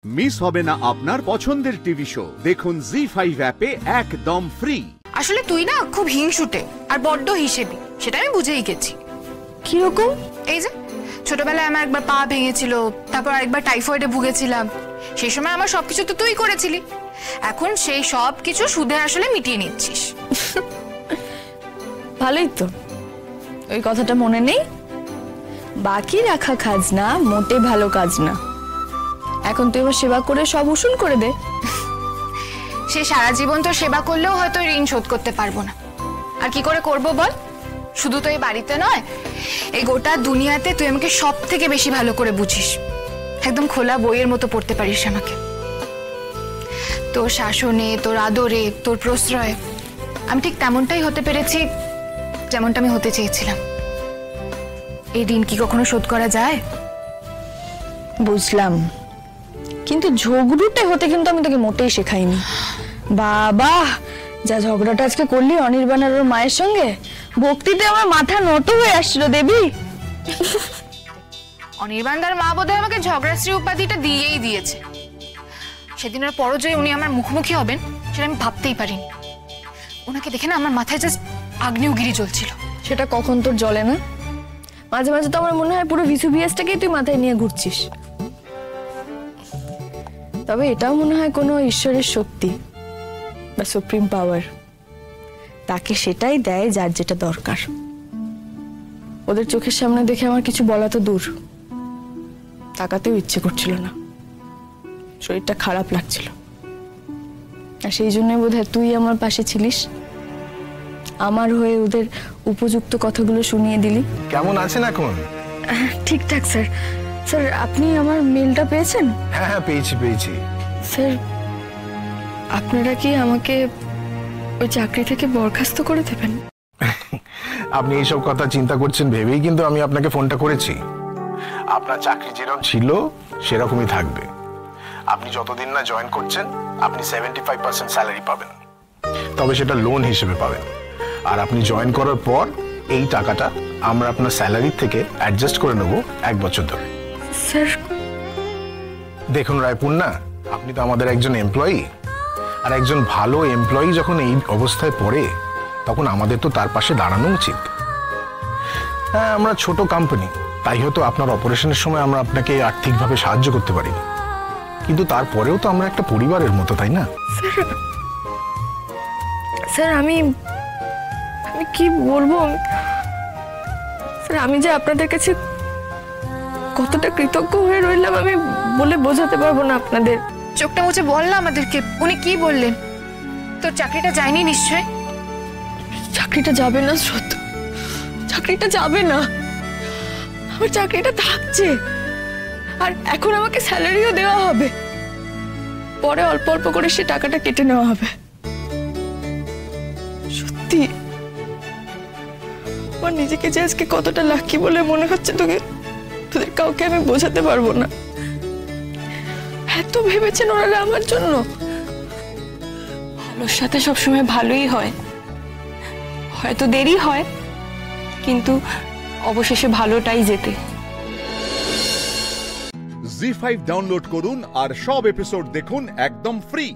Miss হবে না আপনার পছন্দের টিভি শো। দেখুন জি5 অ্যাপে একদম ফ্রি। আসলে তুই না খুব হিংসুটে আর বড্ড হিসেবি, সেটা আমি বুঝেই গেছি। কিরকম? এই যে ছোটবেলায় আমার একবার পা ভেঙেছিল, তারপর আরেকবার টাইফয়েডে ভুগেছিলাম। সেই সময় আমার সবকিছু তো তুই করেছিলি, এখন সেই সব কিছু সুদে আসলে মিটিয়ে নিচ্ছিস। ভালোই তো, ওই কথাটা মনে নেই? বাকি রাখা খাজনা মোটে ভালো কাজ না। এখন তুই আমার সেবা করে সব উসুল করে দে। সে সারা জীবন তো সেবা করলেও হয়তো ঋণ শোধ করতে পারবো না। আর কি করে করবো বল? শুধু তো এই বাড়িতে নয়, এই গোটা দুনিয়াতে তুই আমাকে সব থেকে বেশি ভালো করে বুঝিস। একদম খোলা বইয়ের মতো পড়তে পারিস আমাকে। তোর শাসনে, তোর আদরে, তোর প্রশ্রয়ে আমি ঠিক তেমনটাই হতে পেরেছি যেমনটা আমি হতে চেয়েছিলাম। এই ঋণ কি কখনো শোধ করা যায়? বুঝলাম, কিন্তু ঝগড়ুটে হতে কিন্তু আমি তোকে মোটেই শেখাইনি। বাবা, যা ঝগড়াটা আজকে করলি অনির্বাণের ওর মায়ের সঙ্গে, ভক্তিতে আমার মাথা নত হয়ে আসছিল দেবী। অনির্বাণদার মা বোধহয় আমাকে ঝগড়াশ্রী উপাধিটা দিয়েই দিয়েছে। সেদিনের পরজয়ে উনি আমার মুখোমুখি হবেন সেটা আমি ভাবতেই পারিনি। ওনাকে দেখে না আমার মাথায় জাস্ট আগ্নেয়গিরি জ্বলছিল। সেটা কখন তোর জ্বলে না? মাঝে মাঝে তো আমার মনে হয় পুরো ভিসুভিয়াসটাকেই তুই মাথায় নিয়ে ঘুরছিস। তবে এটাও মনে হয় কোনো ঈশ্বরের শক্তি বা সুপ্রিম পাওয়ার, তাকে সেটাই দেয় যার যেটা দরকার। ওদের চোখের সামনে দেখে আমার কিছু বলা তো দূর, তাকাতেও ইচ্ছে করছিল না, শরীরটা খারাপ লাগছিল। আর সেই জন্যই বোধহয় তুই আমার পাশে ছিলিস, আমার হয়ে ওদের উপযুক্ত কথাগুলো শুনিয়ে দিলি। কেমন আছেন এখন? ঠিকঠাক স্যার। স্যার, আপনি আমার মেলটা পেয়েছেন? হ্যাঁ হ্যাঁ, পেয়েছি। স্যার, আপনারা কি আমাকে ওই চাকরি থেকে বরখাস্ত করে দেবেন? আপনি এইসব কথা চিন্তা করছেন ভেবেই কিন্তু আমি আপনাকে ফোনটা করেছি। আপনার চাকরি যেরকম ছিল সেরকমই থাকবে। আপনি যতদিন না জয়েন করছেন আপনি 75% স্যালারি পাবেন, তবে সেটা লোন হিসেবে পাবেন। আর আপনি জয়েন করার পর এই টাকাটা আমরা আপনার স্যালারি থেকে অ্যাডজাস্ট করে নেব 1 বছর ধরে। স্যার দেখুন রায়পূর্ণা, আপনি তো আমাদের একজন এমপ্লয়ি, আর একজন ভালো এমপ্লয়ি যখন এই অবস্থায় পড়ে তখন আমাদের তো তার পাশে দাঁড়ানো উচিত। হ্যাঁ, আমরা ছোট কোম্পানি, তাই হয়তো আপনার অপারেশনের সময় আমরা আপনাকে আর্থিকভাবে সাহায্য করতে পারি, কিন্তু তারপরেও তো আমরা একটা পরিবারের মতো, তাই না? স্যার, আমি কি বলবো? স্যার, আমি যে আপনাদের কাছে কতটা কৃতজ্ঞ হয়ে রইলাম আমি বলে বোঝাতে পারবো না আপনাদের। চোখটা মুছে বল না আমাদেরকে, উনি কি বললেন? তোর চাকরিটা যায়নি নিশ্চয়? চাকরিটা যাবে না শ্রদ্ধ, চাকরিটা যাবে না, আমার চাকরিটা থাকছে। আর এখন আমাকে স্যালারিও দেওয়া হবে, পরে অল্প অল্প করে সে টাকাটা কেটে নেওয়া হবে। সত্যি আমার নিজেকে যে আজকে কতটা লাকি বলে মনে হচ্ছে তোদের কাউকে আমি বোঝাতে পারবো না। এত ভেবেছেন ওনারা আমার জন্য। ভালোর সাথে সবসময় ভালোই হয়, হয়তো দেরি হয় কিন্তু অবশেষে ভালোটাই জেতে। জি5 ডাউনলোড করুন আর সব এপিসোড দেখুন একদম ফ্রি।